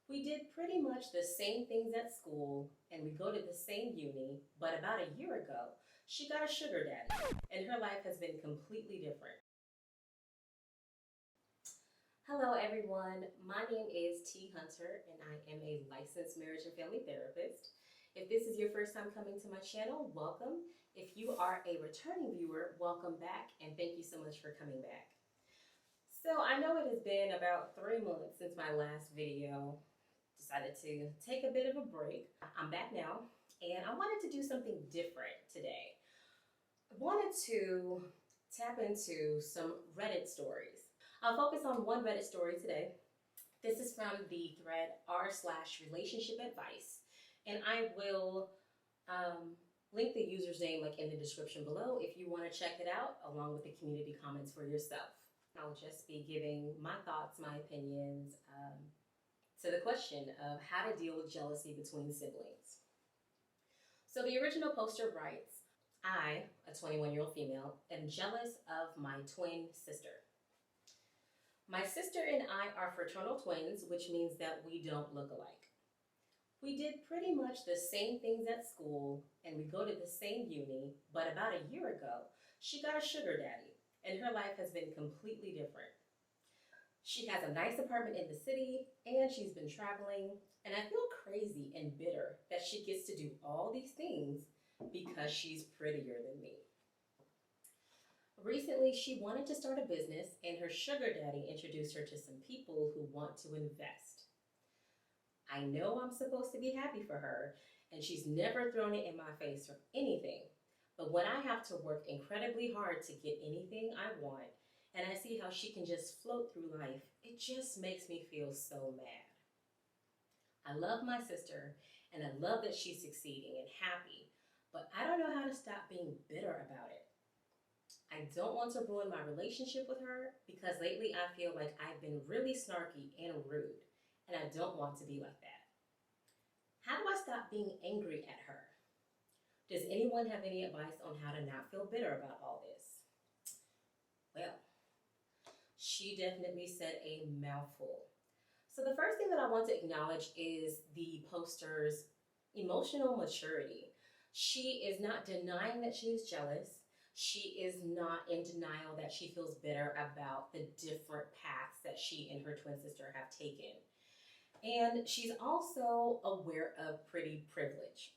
We did pretty much the same things at school and we go to the same uni, but about a year ago, she got a sugar daddy and her life has been completely different. Hello, everyone. My name is T. Hunter and I am a licensed marriage and family therapist. If this is your first time coming to my channel, welcome. If you are a returning viewer, welcome back and thank you so much for coming back. So I know it has been about 3 months since my last video. Decided to take a bit of a break. I'm back now and I wanted to do something different today. I wanted to tap into some Reddit stories. I'll focus on one Reddit story today. This is from the thread r/relationship advice, and I will link the user's name in the description below if you want to check it out, along with the community comments for yourself. I'll just be giving my thoughts, my opinions, to the question of how to deal with jealousy between siblings. So the original poster writes, I, a 21-year-old female, am jealous of my twin sister. My sister and I are fraternal twins, which means that we don't look alike. We did pretty much the same things at school and we go to the same uni, but about a year ago, she got a sugar daddy and her life has been completely different. She has a nice apartment in the city and she's been traveling, and I feel crazy and bitter that she gets to do all these things because she's prettier than me. Recently, she wanted to start a business and her sugar daddy introduced her to some people who want to invest. I know I'm supposed to be happy for her and she's never thrown it in my face for anything, but when I have to work incredibly hard to get anything I want, and I see how she can just float through life, it just makes me feel so mad. I love my sister and I love that she's succeeding and happy, but I don't know how to stop being bitter about it. I don't want to ruin my relationship with her because lately I feel like I've been really snarky and rude, and I don't want to be like that. How do I stop being angry at her? Does anyone have any advice on how to not feel bitter about all this? Well, she definitely said a mouthful. So the first thing that I want to acknowledge is the poster's emotional maturity. She is not denying that she is jealous. She is not in denial that she feels bitter about the different paths that she and her twin sister have taken. And she's also aware of pretty privilege.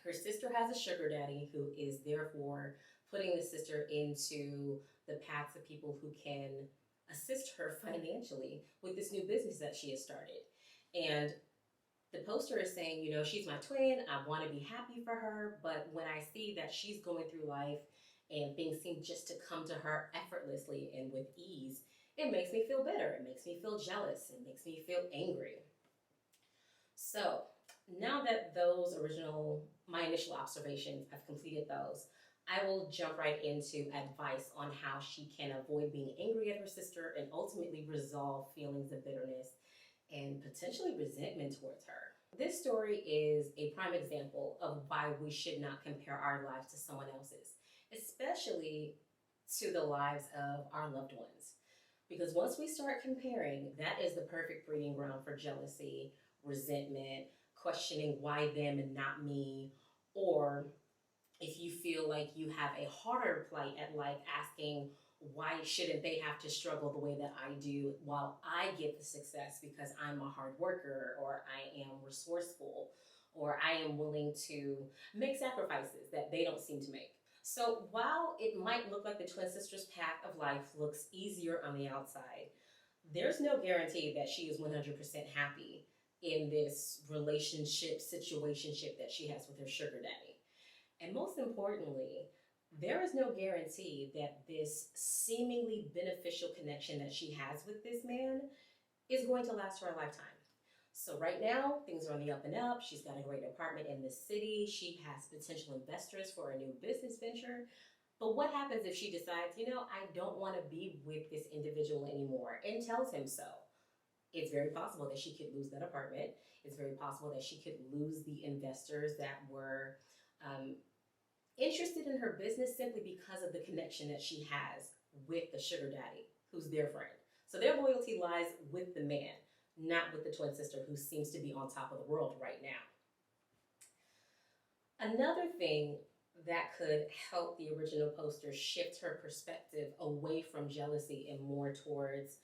Her sister has a sugar daddy who is therefore putting the sister into the paths of people who can assist her financially with this new business that she has started. And the poster is saying, she's my twin, I want to be happy for her, but when I see that she's going through life and things seem just to come to her effortlessly and with ease, it makes me feel bitter, it makes me feel jealous, it makes me feel angry. So now that my initial observations, I've completed those, I will jump right into advice on how she can avoid being angry at her sister and ultimately resolve feelings of bitterness and potentially resentment towards her. This story is a prime example of why we should not compare our lives to someone else's, especially to the lives of our loved ones. Because once we start comparing, that is the perfect breeding ground for jealousy, resentment, questioning why them and not me, or if you feel like you have a harder plight at life, asking why shouldn't they have to struggle the way that I do while I get the success because I'm a hard worker, or I am resourceful, or I am willing to make sacrifices that they don't seem to make. So while it might look like the twin sister's path of life looks easier on the outside, there's no guarantee that she is 100% happy in this relationship, situationship that she has with her sugar daddy. And most importantly, there is no guarantee that this seemingly beneficial connection that she has with this man is going to last her a lifetime. So right now, things are on the up and up. She's got a great apartment in the city. She has potential investors for a new business venture. But what happens if she decides, I don't want to be with this individual anymore, and tells him so? It's very possible that she could lose that apartment. It's very possible that she could lose the investors that were interested in her business simply because of the connection that she has with the sugar daddy, who's their friend. So their loyalty lies with the man, not with the twin sister who seems to be on top of the world right now. Another thing that could help the original poster shift her perspective away from jealousy and more towards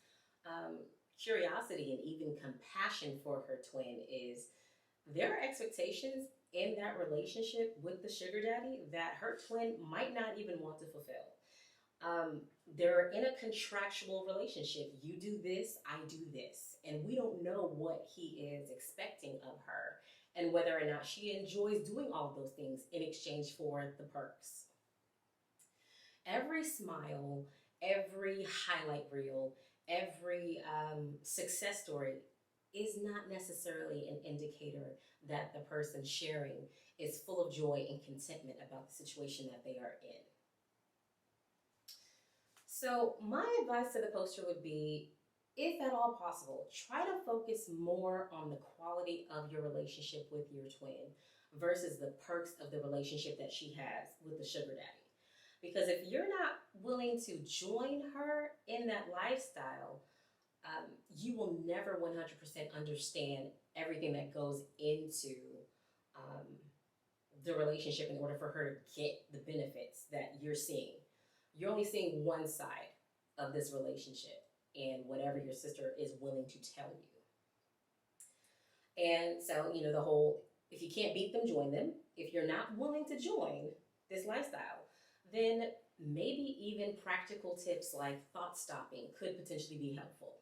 curiosity and even compassion for her twin is there are expectations in that relationship with the sugar daddy that her twin might not even want to fulfill. They're in a contractual relationship. You do this, I do this. And we don't know what he is expecting of her and whether or not she enjoys doing all of those things in exchange for the perks. Every smile, every highlight reel, every success story is not necessarily an indicator that the person sharing is full of joy and contentment about the situation that they are in. So my advice to the poster would be, if at all possible, try to focus more on the quality of your relationship with your twin versus the perks of the relationship that she has with the sugar daddy. Because if you're not willing to join her in that lifestyle, you will never 100% understand everything that goes into the relationship in order for her to get the benefits that you're seeing. You're only seeing one side of this relationship and whatever your sister is willing to tell you. And so, the whole, if you can't beat them, join them. If you're not willing to join this lifestyle, then maybe even practical tips like thought stopping could potentially be helpful.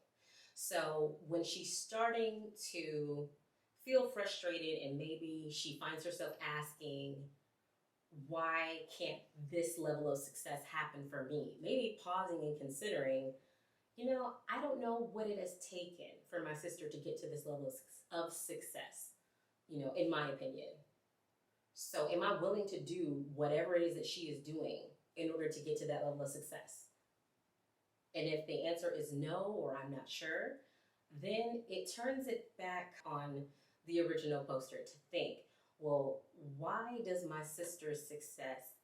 So when she's starting to feel frustrated and maybe she finds herself asking, why can't this level of success happen for me? Maybe pausing and considering, I don't know what it has taken for my sister to get to this level of success, in my opinion. So am I willing to do whatever it is that she is doing in order to get to that level of success? And if the answer is no, or I'm not sure, then it turns it back on the original poster to think, well, why does my sister's success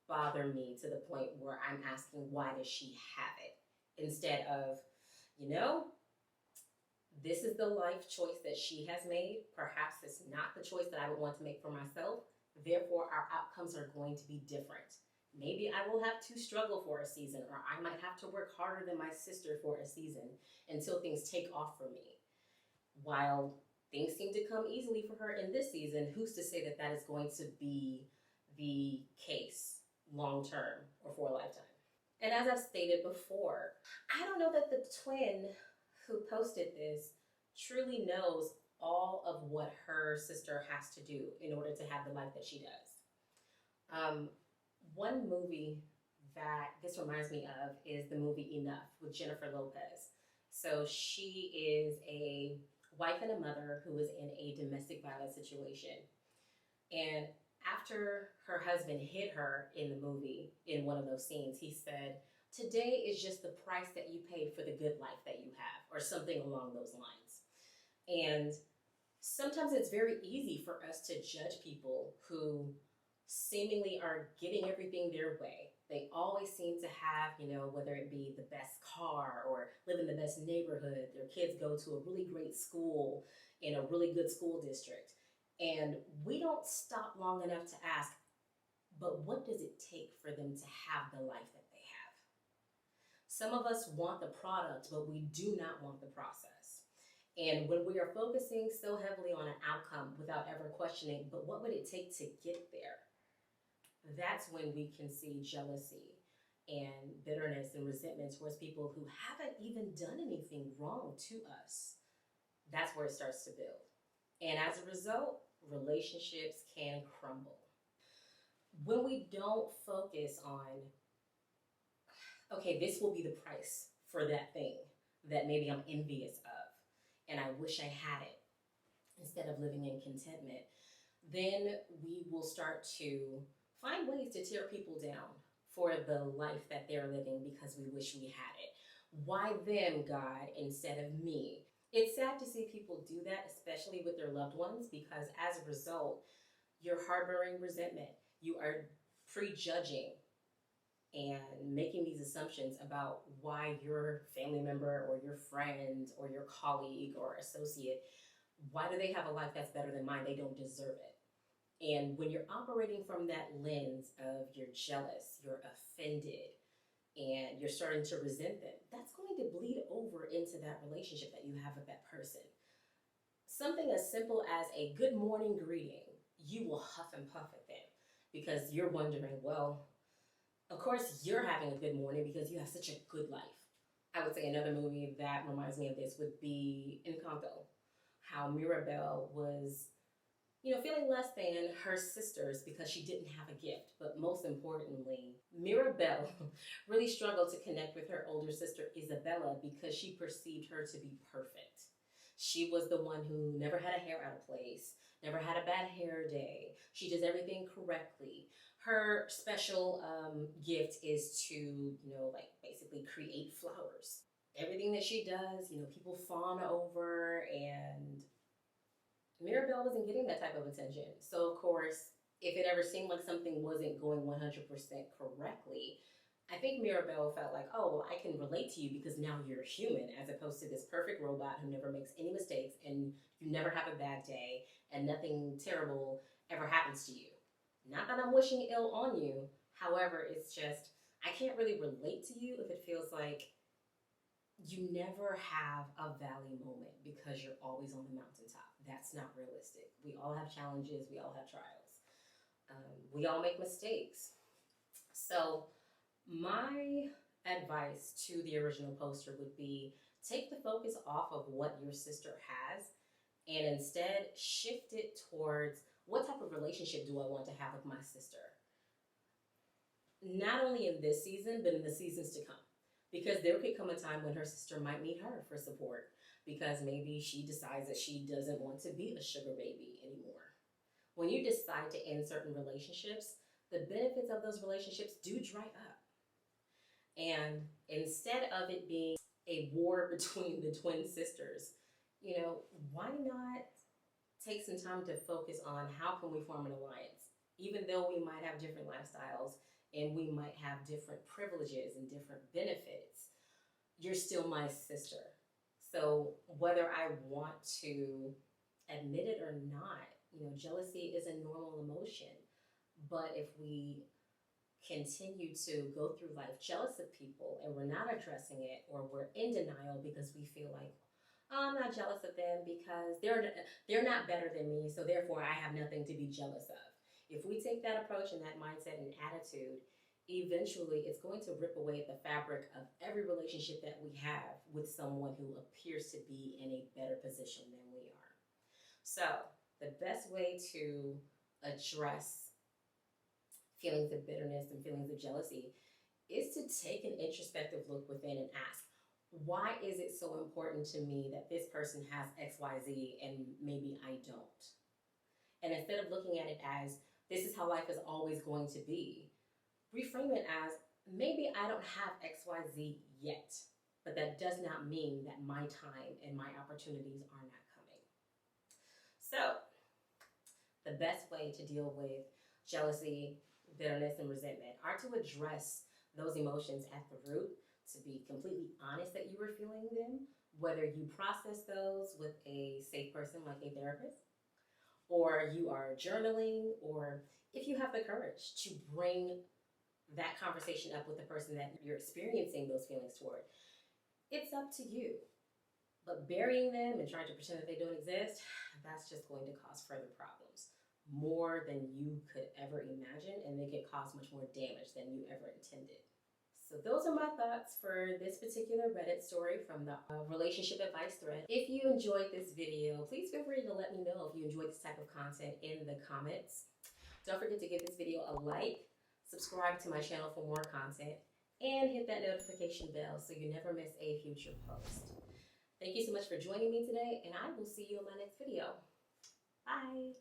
bother me to the point where I'm asking, why does she have it? Instead of, this is the life choice that she has made. Perhaps it's not the choice that I would want to make for myself. Therefore, our outcomes are going to be different. Maybe I will have to struggle for a season, or I might have to work harder than my sister for a season until things take off for me. While things seem to come easily for her in this season, who's to say that that is going to be the case long term or for a lifetime? And as I've stated before, I don't know that the twin who posted this truly knows all of what her sister has to do in order to have the life that she does. One movie that this reminds me of is the movie Enough with Jennifer Lopez. So she is a wife and a mother who is in a domestic violence situation. And after her husband hit her in the movie, in one of those scenes, he said, "Today is just the price that you paid for the good life that you have," or something along those lines. And sometimes it's very easy for us to judge people who seemingly are getting everything their way. They always seem to have, whether it be the best car or live in the best neighborhood, their kids go to a really great school in a really good school district. And we don't stop long enough to ask, but what does it take for them to have the life that they have? Some of us want the product, but we do not want the process. And when we are focusing so heavily on an outcome without ever questioning, but what would it take to get there? That's when we can see jealousy and bitterness and resentment towards people who haven't even done anything wrong to us. That's where it starts to build. And as a result, relationships can crumble. When we don't focus on, okay, this will be the price for that thing that maybe I'm envious of, and I wish I had it, instead of living in contentment, then we will start to find ways to tear people down for the life that they're living because we wish we had it. Why them, God, instead of me? It's sad to see people do that, especially with their loved ones, because as a result, you're harboring resentment. You are prejudging. and making these assumptions about why your family member or your friend or your colleague or associate, why do they have a life that's better than mine? They don't deserve it. And when you're operating from that lens of you're jealous, you're offended, and you're starting to resent them, that's going to bleed over into that relationship that you have with that person. Something as simple as a good morning greeting, you will huff and puff at them because you're wondering, well, of course you're having a good morning because you have such a good life. I would say another movie that reminds me of this would be Encanto, how Mirabelle was feeling less than her sisters because she didn't have a gift. But most importantly, Mirabelle really struggled to connect with her older sister Isabella because she perceived her to be perfect. She was the one who never had a hair out of place, never had a bad hair day. She does everything correctly. Her special gift is to, basically create flowers. Everything that she does, people fawn over, and Mirabelle wasn't getting that type of attention. So, of course, if it ever seemed like something wasn't going 100% correctly, I think Mirabelle felt like, oh, well, I can relate to you because now you're human, as opposed to this perfect robot who never makes any mistakes and you never have a bad day and nothing terrible ever happens to you. Not that I'm wishing ill on you. However, it's just, I can't really relate to you if it feels like you never have a valley moment because you're always on the mountaintop. That's not realistic. We all have challenges. We all have trials. We all make mistakes. So my advice to the original poster would be take the focus off of what your sister has and instead shift it towards what type of relationship do I want to have with my sister? Not only in this season, but in the seasons to come. Because there could come a time when her sister might need her for support because maybe she decides that she doesn't want to be a sugar baby anymore. When you decide to end certain relationships, the benefits of those relationships do dry up. And instead of it being a war between the twin sisters, why not take some time to focus on how can we form an alliance? Even though we might have different lifestyles and we might have different privileges and different benefits, you're still my sister. So whether I want to admit it or not, jealousy is a normal emotion. But if we continue to go through life jealous of people and we're not addressing it, or we're in denial because we feel like, oh, I'm not jealous of them because they're not better than me, so therefore I have nothing to be jealous of. If we take that approach and that mindset and attitude, eventually it's going to rip away at the fabric of every relationship that we have with someone who appears to be in a better position than we are. So the best way to address feelings of bitterness and feelings of jealousy is to take an introspective look within and ask, why is it so important to me that this person has XYZ and maybe I don't? And instead of looking at it as, this is how life is always going to be, reframe it as, maybe I don't have XYZ yet, but that does not mean that my time and my opportunities are not coming. So, the best way to deal with jealousy, bitterness, and resentment are to address those emotions at the root, to be completely honest that you were feeling them, whether you process those with a safe person like a therapist, or you are journaling, or if you have the courage to bring that conversation up with the person that you're experiencing those feelings toward. It's up to you. But burying them and trying to pretend that they don't exist, that's just going to cause further problems. More than you could ever imagine, and they could cause much more damage than you ever intended. So those are my thoughts for this particular Reddit story from the relationship advice thread. If you enjoyed this video, please feel free to let me know if you enjoyed this type of content in the comments. Don't forget to give this video a like, subscribe to my channel for more content, and hit that notification bell so you never miss a future post. Thank you so much for joining me today, and I will see you in my next video. Bye!